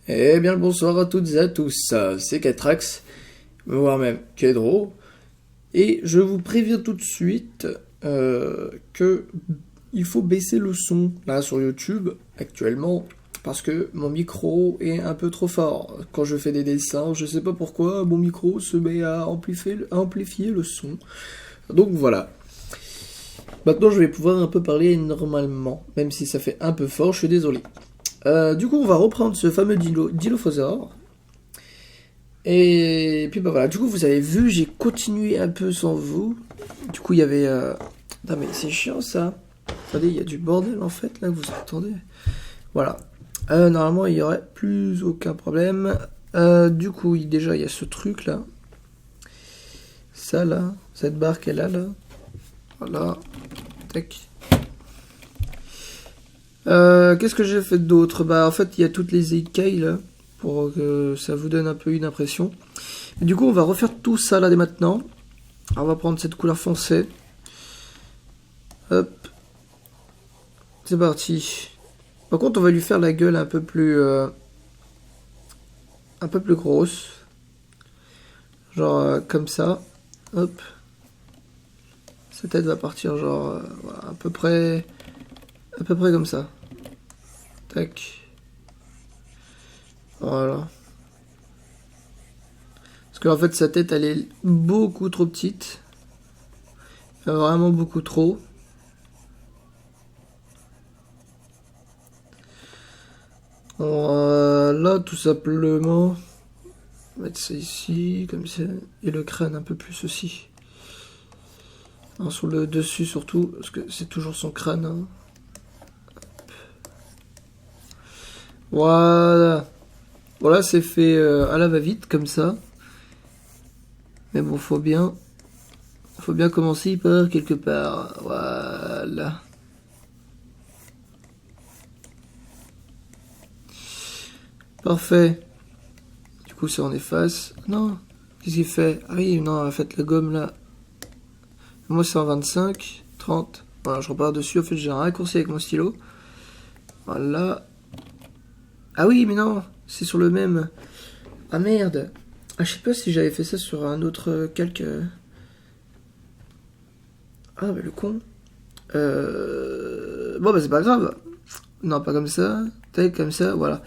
Eh bien le bonsoir à toutes et à tous, c'est Catrax, voire même Kedro, et je vous préviens tout de suite que il faut baisser le son là sur YouTube actuellement parce que mon micro est un peu trop fort. Quand je fais des dessins, je sais pas pourquoi, mon micro se met à amplifier le son. Donc voilà. Maintenant je vais pouvoir un peu parler normalement, même si ça fait un peu fort, je suis désolé. Du coup, on va reprendre ce fameux Dilophosaure. Et puis bah voilà, du coup, vous avez vu, j'ai continué un peu sans vous. Du coup, il y avait. Non, mais c'est chiant ça. Attendez, il y a du bordel en fait, là, vous entendez. Voilà. Normalement, il y aurait plus aucun problème. Du coup, déjà, il y a ce truc là. Ça là, cette barre qu'elle a là. Voilà. Tac. Qu'est-ce que j'ai fait d'autre? Bah, en fait, il y a toutes les écailles là, pour que ça vous donne un peu une impression. Et du coup, on va refaire tout ça là dès maintenant. On va prendre cette couleur foncée. Hop, c'est parti. Par contre, on va lui faire la gueule un peu plus grosse, genre comme ça. Hop, sa tête va partir genre voilà, à peu près comme ça. Tac, voilà. Parce qu'en fait, sa tête, elle est beaucoup trop petite. Vraiment beaucoup trop. Là, tout simplement, on va mettre ça ici, comme ça, et le crâne un peu plus aussi. Alors, sur le dessus surtout, parce que c'est toujours son crâne. Hein. Voilà. Voilà, c'est fait à la va-vite, comme ça. Mais bon, faut bien commencer par quelque part. Voilà. Parfait. Du coup, ça on efface. Non. Qu'est-ce qu'il fait? Ah oui, non, en fait, la gomme là. Moi, c'est en 25, 30. Voilà, je repars dessus. En fait, j'ai un raccourci avec mon stylo. Voilà. Ah oui, mais non, c'est sur le même. Ah merde. Ah, je sais pas si j'avais fait ça sur un autre calque. Ah, mais le con. Bon, bah, c'est pas grave. Non, pas comme ça. Tac, comme ça, voilà.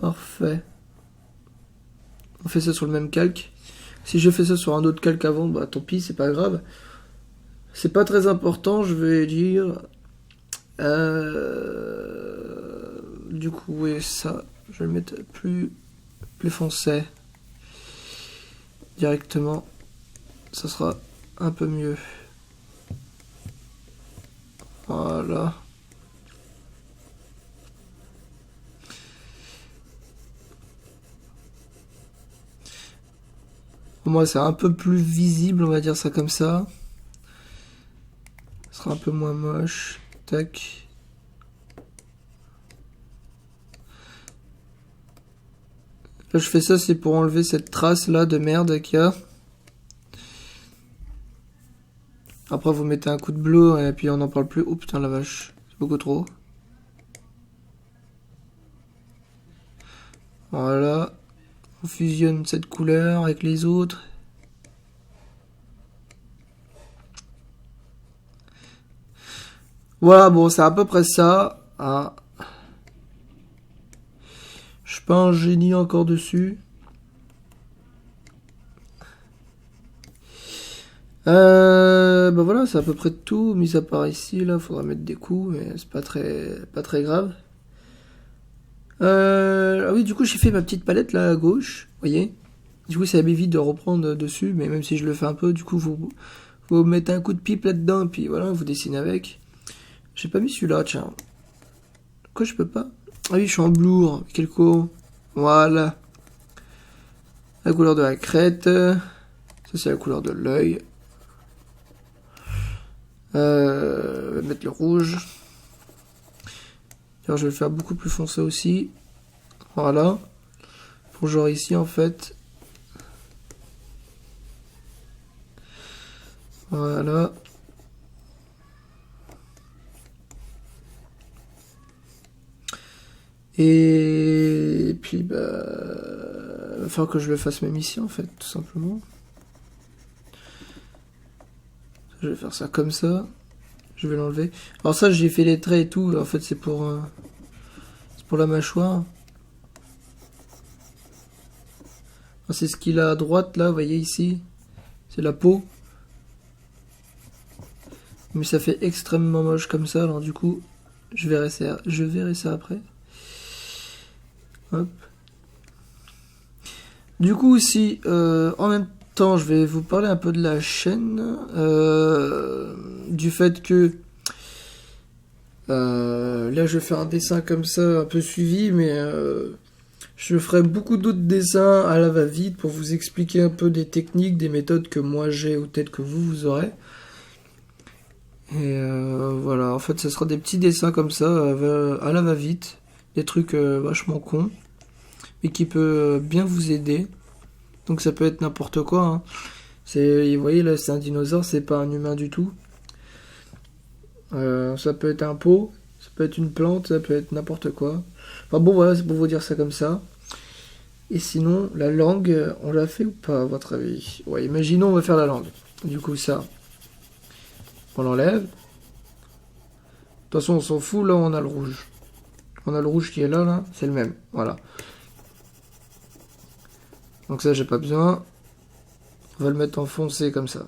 Parfait. On fait ça sur le même calque. Si je fais ça sur un autre calque avant, bah tant pis, c'est pas grave. C'est pas très important, je vais dire. Du coup, oui, ça, je vais le mettre plus foncé. Directement, ça sera un peu mieux. Voilà. Pour moi, c'est un peu plus visible, on va dire ça comme ça. Ce sera un peu moins moche. Tac. Là, je fais ça, c'est pour enlever cette trace là de merde qu'il y a. Après, vous mettez un coup de bleu et puis on n'en parle plus. Oh putain, la vache, c'est beaucoup trop. Voilà. On fusionne cette couleur avec les autres. Voilà, bon, c'est à peu près ça. Ah. Je suis pas un génie encore dessus. Bah voilà, c'est à peu près tout, mis à part ici, là, faudra mettre des coups, mais c'est pas très grave. Ah oui, du coup, j'ai fait ma petite palette là à gauche, vous voyez. Du coup, ça m'évite de reprendre dessus, mais même si je le fais un peu, du coup, vous mettez un coup de pipe là-dedans, et puis voilà, vous dessinez avec. J'ai pas mis celui-là, tiens. Quoi, je peux pas? Ah oui, je suis en blur, quel con. Voilà. La couleur de la crête. Ça, c'est la couleur de l'œil. Je vais mettre le rouge. Alors, je vais le faire beaucoup plus foncé aussi. Voilà. Pour genre ici, en fait. Voilà. Et puis puis va falloir que je le fasse même ici en fait, tout simplement. Je vais faire ça comme ça. Je vais l'enlever. Alors ça, j'ai fait les traits et tout. En fait, c'est pour la mâchoire. C'est ce qu'il a à droite là, vous voyez ici. C'est la peau. Mais ça fait extrêmement moche comme ça. Alors du coup, je verrai ça après. Hop. Du coup aussi, en même temps, je vais vous parler un peu de la chaîne. Du fait que là, je fais un dessin comme ça, un peu suivi, mais je ferai beaucoup d'autres dessins à la va-vite pour vous expliquer un peu des techniques, des méthodes que moi j'ai ou peut-être que vous aurez. Et voilà, en fait, ce sera des petits dessins comme ça, à la va-vite, des trucs vachement cons, mais qui peut bien vous aider. Donc ça peut être n'importe quoi. Hein. Vous voyez là, c'est un dinosaure, c'est pas un humain du tout. Ça peut être un pot, ça peut être une plante, ça peut être n'importe quoi. Enfin bon, voilà, c'est pour vous dire ça comme ça. Et sinon, la langue, on l'a fait ou pas, à votre avis? Ouais, imaginons, on va faire la langue. Du coup, ça, on l'enlève. De toute façon, on s'en fout, là, on a le rouge. On a le rouge qui est là, c'est le même. Voilà. Donc ça, j'ai pas besoin. On va le mettre en foncé comme ça.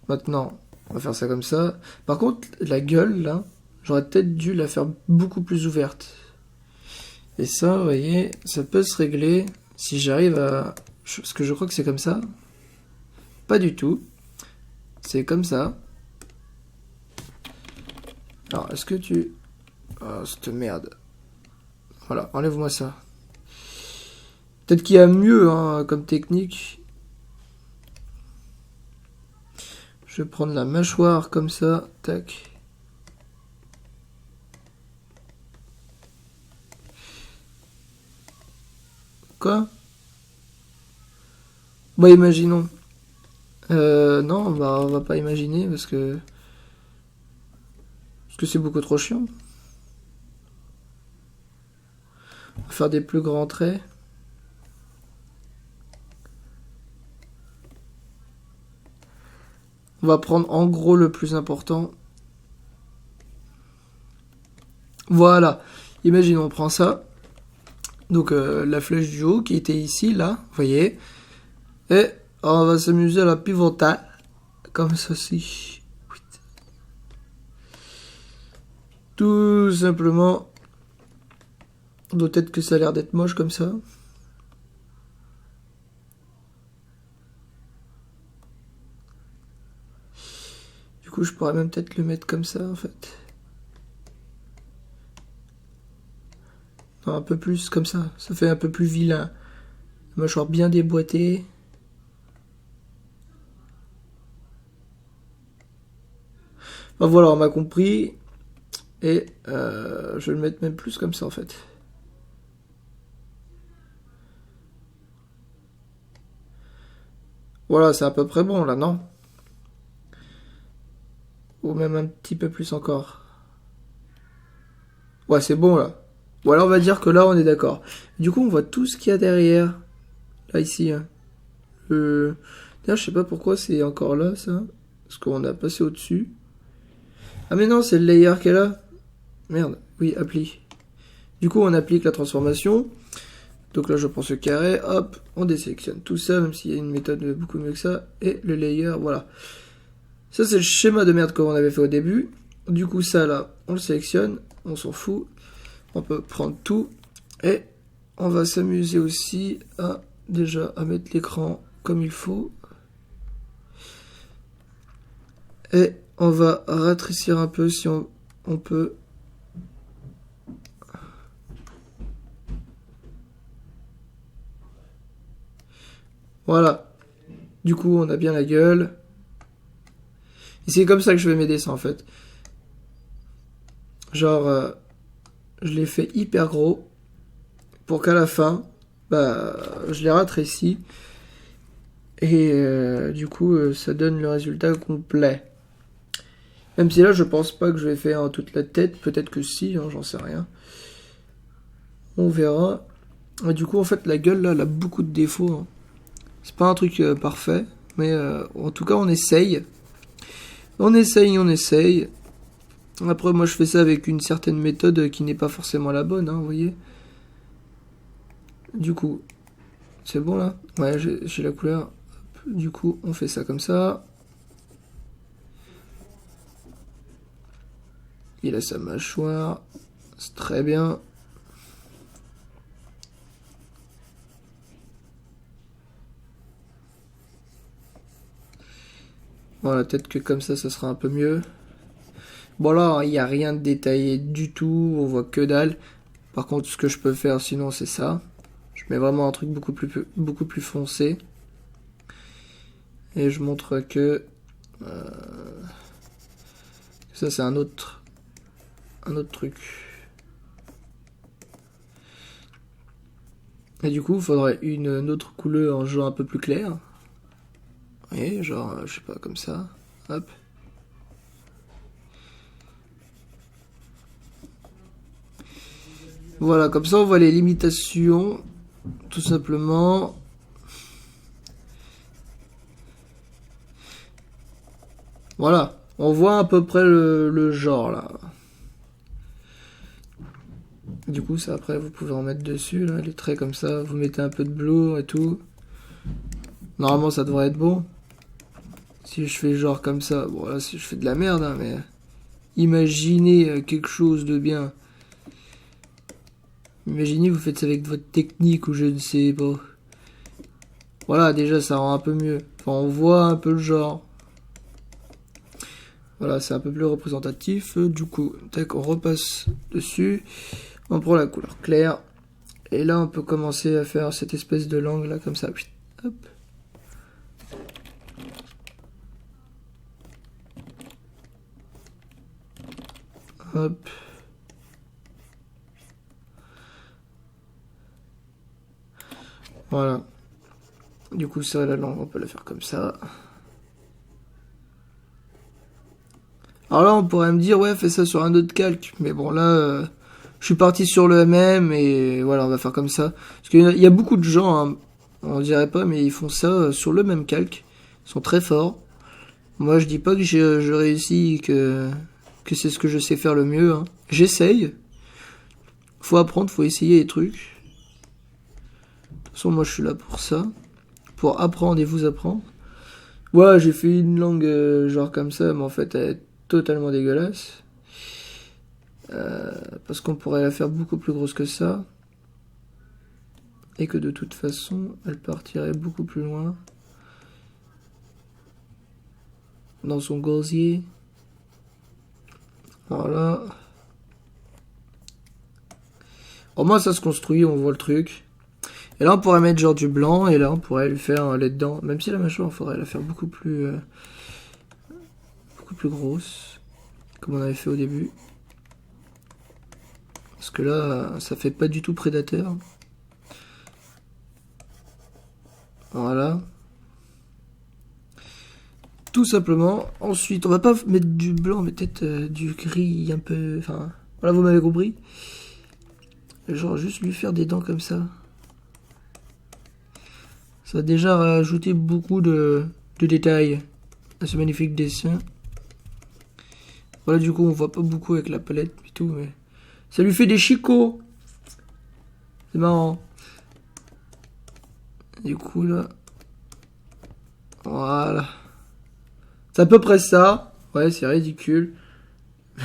Maintenant, on va faire ça comme ça. Par contre, la gueule, là, j'aurais peut-être dû la faire beaucoup plus ouverte. Et ça, vous voyez, ça peut se régler si j'arrive à... Parce que je crois que c'est comme ça. Pas du tout. C'est comme ça. Alors, est-ce que tu... Oh, cette merde. Voilà, enlève-moi ça. Peut-être qu'il y a mieux, hein, comme technique. Je vais prendre la mâchoire comme ça. Tac. Quoi? Bah, imaginons. Non, bah, on va pas imaginer parce que c'est beaucoup trop chiant. On va faire des plus grands traits. On va prendre en gros le plus important. Voilà. Imaginons, on prend ça. Donc la flèche du haut qui était ici, là, vous voyez. Et on va s'amuser à la pivoter. Comme ceci. Tout simplement. Peut-être que ça a l'air d'être moche comme ça. Du coup, je pourrais même peut-être le mettre comme ça, en fait. Non, un peu plus comme ça. Ça fait un peu plus vilain. La mâchoire bien déboîtée. Enfin, voilà, on m'a compris. Et je vais le mettre même plus comme ça, en fait. Voilà, c'est à peu près bon, là, non? Ou même un petit peu plus encore. Ouais, c'est bon, là. Ou alors, on va dire que là, on est d'accord. Du coup, on voit tout ce qu'il y a derrière. Là, ici. Hein. D'ailleurs, je sais pas pourquoi c'est encore là, ça. Parce qu'on a passé au-dessus. Ah, mais non, c'est le layer qui est là. Merde. Oui, appli. Du coup, on applique la transformation. Donc là, je prends ce carré. Hop, on désélectionne tout ça, même s'il y a une méthode beaucoup mieux que ça. Et le layer, voilà. Ça, c'est le schéma de merde qu'on avait fait au début. Du coup, ça, là, on le sélectionne. On s'en fout. On peut prendre tout. Et on va s'amuser aussi déjà à mettre l'écran comme il faut. Et on va rétrécir un peu si on peut. Voilà. Du coup, on a bien la gueule. Et c'est comme ça que je fais mes dessins, en fait. Genre, je les fais hyper gros. Pour qu'à la fin, bah, je les rétrécis. Et du coup, ça donne le résultat complet. Même si là, je pense pas que je vais faire toute la tête. Peut-être que si, hein, j'en sais rien. On verra. Et du coup, en fait, la gueule, là, elle a beaucoup de défauts. Hein. C'est pas un truc parfait, mais en tout cas, on essaye. On essaye. Après, moi, je fais ça avec une certaine méthode qui n'est pas forcément la bonne, hein, vous voyez. Du coup, c'est bon, là? Ouais, j'ai la couleur. Du coup, on fait ça comme ça. Il a sa mâchoire. C'est très bien. Voilà, peut-être que comme ça sera un peu mieux. Bon là, il n'y a rien de détaillé du tout, on voit que dalle. Par contre, ce que je peux faire sinon, c'est ça. Je mets vraiment un truc beaucoup plus foncé. Et je montre que... ça, c'est un autre truc. Et du coup, il faudrait une autre couleur en genre un peu plus clair. Et genre, je sais pas, comme ça. Hop. Voilà, comme ça on voit les limitations, tout simplement. Voilà, on voit à peu près le genre là. Du coup, ça après vous pouvez en mettre dessus, là, les traits comme ça, vous mettez un peu de bleu et tout. Normalement ça devrait être bon. Si je fais genre comme ça, bon là si je fais de la merde, hein, mais imaginez quelque chose de bien. Imaginez vous faites ça avec votre technique ou je ne sais pas. Voilà, déjà ça rend un peu mieux. Enfin, on voit un peu le genre. Voilà, c'est un peu plus représentatif. Du coup, tac, on repasse dessus. On prend la couleur claire. Et là, on peut commencer à faire cette espèce de langue là, comme ça. Hop. Hop. Voilà. Du coup, ça, la langue, on peut la faire comme ça. Alors là, on pourrait me dire, ouais, fais ça sur un autre calque. Mais bon, là, je suis parti sur le MM et voilà, on va faire comme ça. Parce qu'il y a beaucoup de gens, hein, on dirait pas, mais ils font ça sur le même calque. Ils sont très forts. Moi, je dis pas que je réussis, que c'est ce que je sais faire le mieux. Hein. J'essaye. Faut apprendre, faut essayer les trucs. De toute façon, moi, je suis là pour ça. Pour apprendre et vous apprendre. Ouais, j'ai fait une langue genre comme ça, mais en fait, elle est totalement dégueulasse. Parce qu'on pourrait la faire beaucoup plus grosse que ça. Et que de toute façon, elle partirait beaucoup plus loin. Dans son gosier. Voilà. Au moins, ça se construit, on voit le truc. Et là, on pourrait mettre genre du blanc, et là, on pourrait lui faire un là-dedans. Même si la mâchoire, il faudrait la faire beaucoup plus grosse. Comme on avait fait au début. Parce que là, ça fait pas du tout prédateur. Voilà. Tout simplement. Ensuite, on va pas mettre du blanc, mais peut-être du gris un peu... Enfin, voilà, vous m'avez compris. Genre, juste lui faire des dents comme ça. Ça va déjà rajouter beaucoup de détails à ce magnifique dessin. Voilà, du coup, on voit pas beaucoup avec la palette et tout, mais... Ça lui fait des chicots. C'est marrant. Du coup, là... Voilà. C'est à peu près ça. Ouais, c'est ridicule.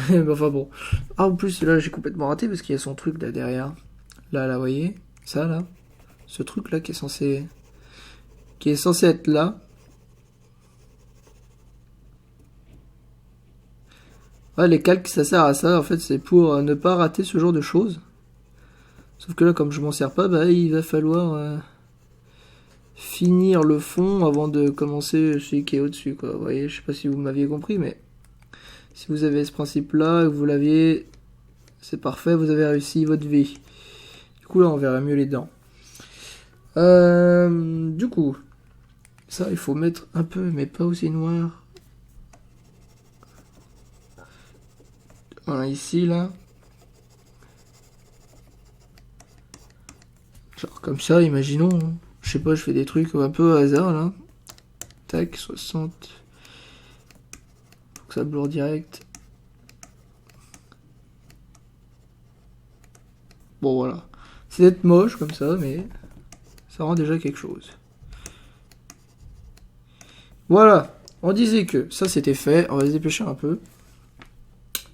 Mais enfin bon. Ah, en plus, là, j'ai complètement raté parce qu'il y a son truc là derrière. Là, vous voyez. Ça, là. Ce truc là qui est censé... être là. Ouais, les calques, ça sert à ça. En fait, c'est pour ne pas rater ce genre de choses. Sauf que là, comme je m'en sers pas, bah, il va falloir finir le fond avant de commencer celui qui est au-dessus, quoi. Vous voyez, je sais pas si vous m'aviez compris, mais si vous avez ce principe-là, que vous l'aviez, c'est parfait, vous avez réussi votre vie. Du coup, là, on verra mieux les dents. Du coup, ça, il faut mettre un peu, mais pas aussi noir. Voilà, ici, là. Genre comme ça, imaginons. Hein. Je sais pas, je fais des trucs un peu au hasard là. Tac, 60. Faut que ça blur direct. Bon voilà. C'est d'être moche comme ça, mais ça rend déjà quelque chose. Voilà. On disait que ça c'était fait. On va se dépêcher un peu.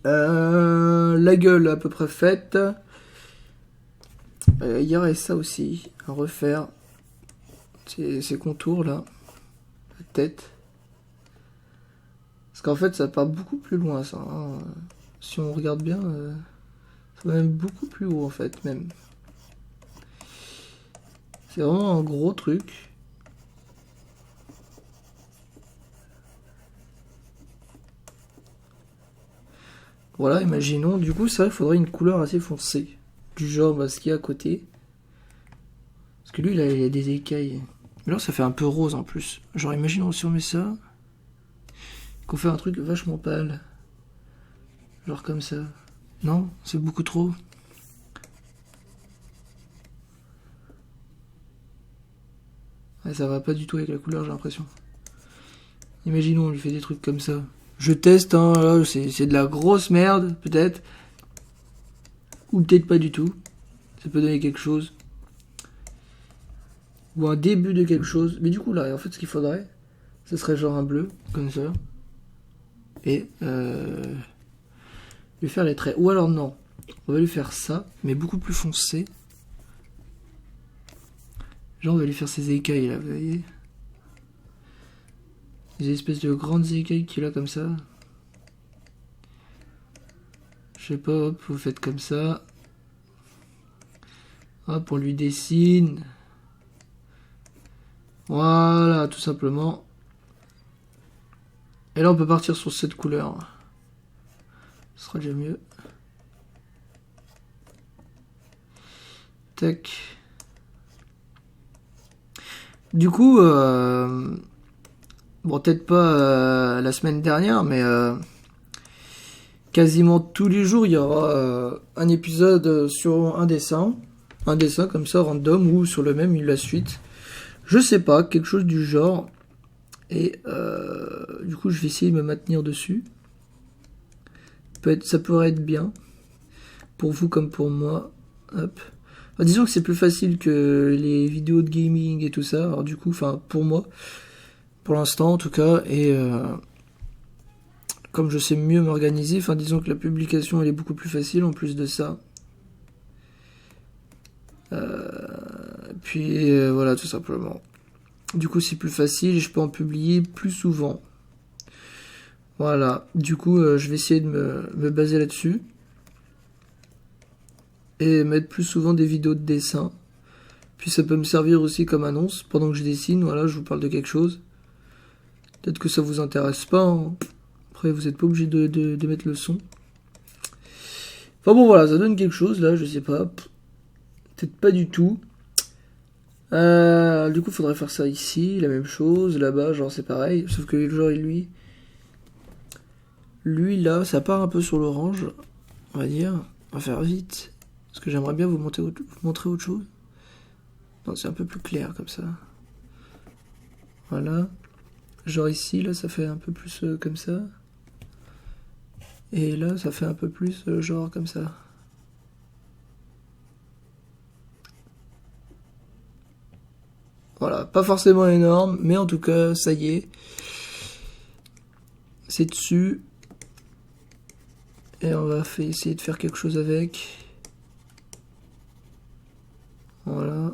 La gueule à peu près faite. Il y aurait ça aussi à refaire. Ces contours là. La tête. Parce qu'en fait ça part beaucoup plus loin ça. Hein. Si on regarde bien, ça va même beaucoup plus haut en fait même. C'est vraiment un gros truc. Voilà, imaginons. Du coup, ça, il faudrait une couleur assez foncée. Du genre, ce qu'il y a à côté. Parce que lui, là, il a des écailles. Mais là, ça fait un peu rose en plus. Genre, imaginons si on met ça. Qu'on fait un truc vachement pâle. Genre comme ça. Non, c'est beaucoup trop. Ouais, ça va pas du tout avec la couleur, j'ai l'impression. Imaginons, on lui fait des trucs comme ça. Je teste, hein, là, c'est de la grosse merde, peut-être. Ou peut-être pas du tout. Ça peut donner quelque chose. Ou un début de quelque chose. Mais du coup, là, en fait, ce qu'il faudrait, ce serait genre un bleu, comme ça. Et lui faire les traits. Ou alors non, on va lui faire ça, mais beaucoup plus foncé. Genre, on va lui faire ses écailles, là, vous voyez. Des espèces de grandes écailles qu'il a comme ça. Je sais pas, hop, vous faites comme ça. Hop, on lui dessine. Voilà, tout simplement. Et là, on peut partir sur cette couleur. Ce sera déjà mieux. Tac. Du coup, bon, peut-être pas la semaine dernière, mais quasiment tous les jours, il y aura un épisode sur un dessin. Un dessin comme ça, random, ou sur le même, la suite. Je sais pas, quelque chose du genre. Et du coup, je vais essayer de me maintenir dessus. Ça pourrait être bien. Pour vous comme pour moi. Hop. Enfin, disons que c'est plus facile que les vidéos de gaming et tout ça. Alors du coup, enfin, pour moi. Pour l'instant, en tout cas. Et comme je sais mieux m'organiser, enfin, disons que la publication, elle est beaucoup plus facile en plus de ça. Puis voilà, tout simplement. Du coup, c'est plus facile et je peux en publier plus souvent. Voilà. Du coup, je vais essayer de me baser là-dessus. Et mettre plus souvent des vidéos de dessin. Puis ça peut me servir aussi comme annonce. Pendant que je dessine, voilà, je vous parle de quelque chose. Peut-être que ça vous intéresse pas. Hein. Après, vous n'êtes pas obligé de mettre le son. Enfin bon, voilà, ça donne quelque chose, là, je sais pas. Peut-être pas du tout. Du coup, il faudrait faire ça ici, la même chose. Là-bas, genre, c'est pareil. Sauf que genre, lui, là, ça part un peu sur l'orange. On va dire. On va faire vite. Parce que j'aimerais bien vous montrer autre chose. Non, c'est un peu plus clair comme ça. Voilà. Genre ici, là, ça fait un peu plus comme ça. Et là, ça fait un peu plus genre comme ça. Voilà, pas forcément énorme, mais en tout cas, ça y est. C'est dessus. Et on va essayer de faire quelque chose avec. Voilà.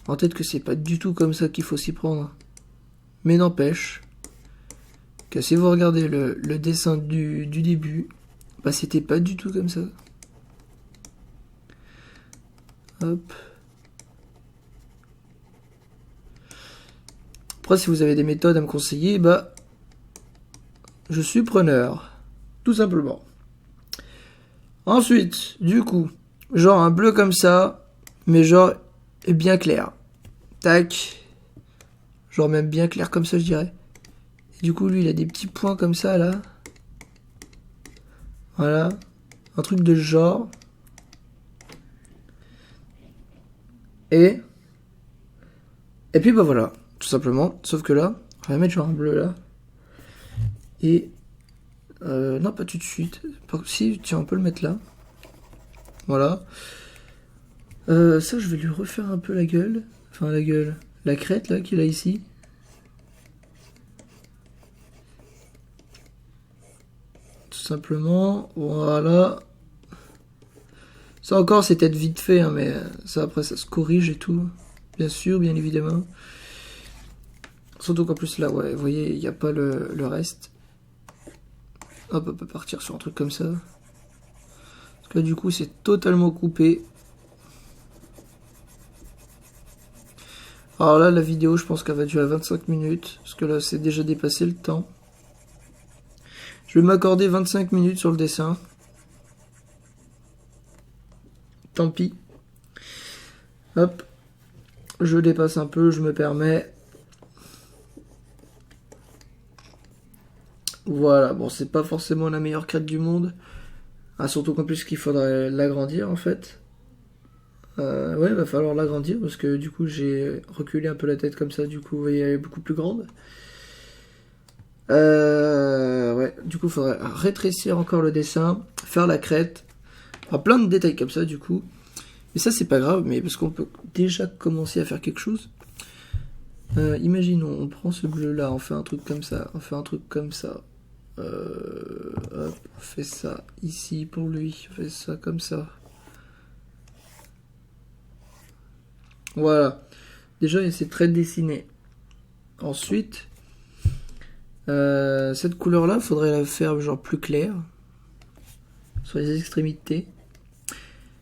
En tête que c'est pas du tout comme ça qu'il faut s'y prendre. Mais n'empêche que si vous regardez le dessin du début, bah c'était pas du tout comme ça. Hop. Après, si vous avez des méthodes à me conseiller, bah je suis preneur. Tout simplement. Ensuite, du coup, genre un bleu comme ça, mais genre est bien clair. Tac. Genre même bien clair comme ça, je dirais. Et du coup, lui, il a des petits points comme ça, là. Voilà. Un truc de ce genre. Et puis bah voilà, tout simplement. Sauf que là, on va mettre genre un bleu là. Et non, pas tout de suite. Si, tiens, on peut le mettre là. Voilà. Ça, je vais lui refaire un peu la gueule. Enfin, la gueule. La crête là qu'il a ici. Tout simplement. Voilà. Ça encore, c'est peut-être vite fait, hein, mais ça après, ça se corrige et tout. Bien sûr, bien évidemment. Surtout qu'en plus là, ouais, vous voyez, il n'y a pas le reste. Hop, on peut partir sur un truc comme ça. Parce que là, du coup, c'est totalement coupé. Alors là, la vidéo, je pense qu'elle va durer 25 minutes. Parce que là, c'est déjà dépassé le temps. Je vais m'accorder 25 minutes sur le dessin. Tant pis. Hop. Je dépasse un peu, je me permets. Voilà, bon, c'est pas forcément la meilleure crête du monde. Ah, surtout qu'en plus qu'il faudrait l'agrandir en fait. Ouais, va falloir l'agrandir parce que du coup j'ai reculé un peu la tête comme ça, du coup vous voyez elle est beaucoup plus grande. Ouais, du coup il faudrait rétrécir encore le dessin, faire la crête, enfin, plein de détails comme ça du coup. Mais ça c'est pas grave, mais parce qu'on peut déjà commencer à faire quelque chose. Imaginons, on prend ce bleu là, on fait un truc comme ça, on fait un truc comme ça. Hop, on fait ça ici pour lui, on fait ça comme ça. Voilà. Déjà, c'est très dessiné. Ensuite, cette couleur-là, il faudrait la faire genre plus claire sur les extrémités.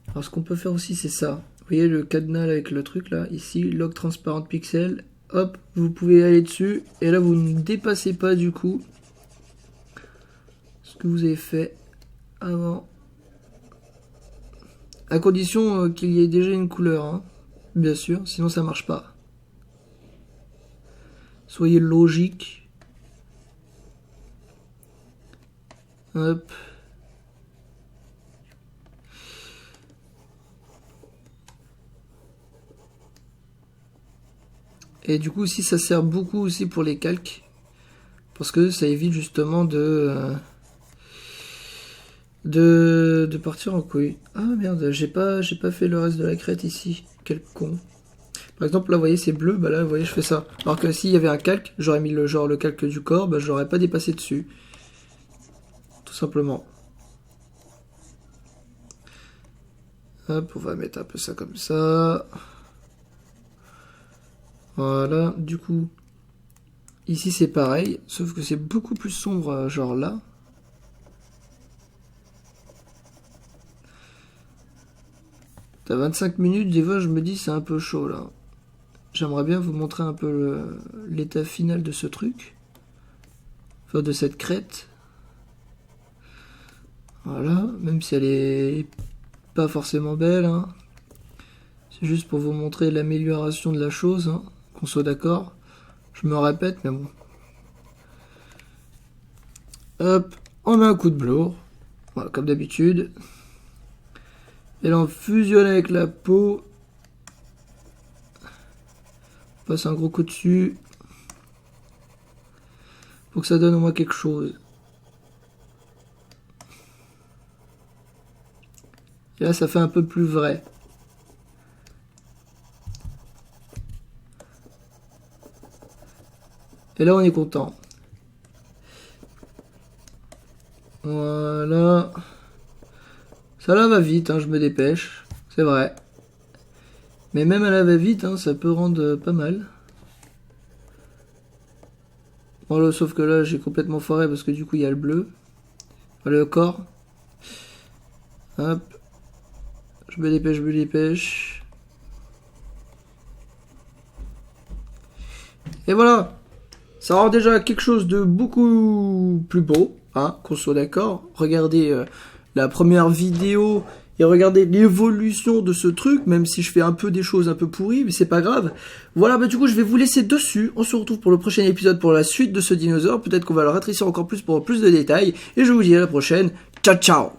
Alors, ce qu'on peut faire aussi, c'est ça. Vous voyez le cadenas là, avec le truc là, ici, Lock Transparent Pixel. Hop, vous pouvez aller dessus. Et là, vous ne dépassez pas du coup ce que vous avez fait avant. À condition qu'il y ait déjà une couleur, hein. Bien sûr, sinon ça marche pas. Soyez logique. Hop. Et du coup aussi ça sert beaucoup aussi pour les calques. Parce que ça évite justement de partir en couille. Ah merde, j'ai pas fait le reste de la crête ici. Quel con. Par exemple là vous voyez c'est bleu, bah là vous voyez je fais ça. Alors que s'il y avait un calque, j'aurais mis le calque du corps, bah j'aurais pas dépassé dessus. Tout simplement. Hop, on va mettre un peu ça comme ça. Voilà, du coup, ici c'est pareil, sauf que c'est beaucoup plus sombre, genre là. T'as 25 minutes, des fois je me dis c'est un peu chaud là. J'aimerais bien vous montrer un peu l'état final de ce truc. Enfin de cette crête. Voilà, même si elle est pas forcément belle, hein. C'est juste pour vous montrer l'amélioration de la chose, hein. Qu'on soit d'accord. Je me répète, mais bon. Hop, on met un coup de blour. Voilà, comme d'habitude. Et là, on fusionne avec la peau. On passe un gros coup dessus. Pour que ça donne au moins quelque chose. Et là, ça fait un peu plus vrai. Et là, on est content. Voilà. Ça là va vite, hein, je me dépêche. C'est vrai. Mais même à la va vite, hein, ça peut rendre pas mal. Bon, là, sauf que là, j'ai complètement foiré parce que du coup, il y a le bleu. Enfin, le corps. Hop. Je me dépêche, je me dépêche. Et voilà. Ça rend déjà quelque chose de beaucoup plus beau, hein, qu'on soit d'accord. Regardez la première vidéo et regardez l'évolution de ce truc, même si je fais un peu des choses un peu pourries, mais c'est pas grave. Voilà, bah du coup je vais vous laisser dessus. On se retrouve pour le prochain épisode pour la suite de ce dinosaure. Peut-être qu'on va le rétrécir encore plus pour plus de détails. Et je vous dis à la prochaine. Ciao ciao.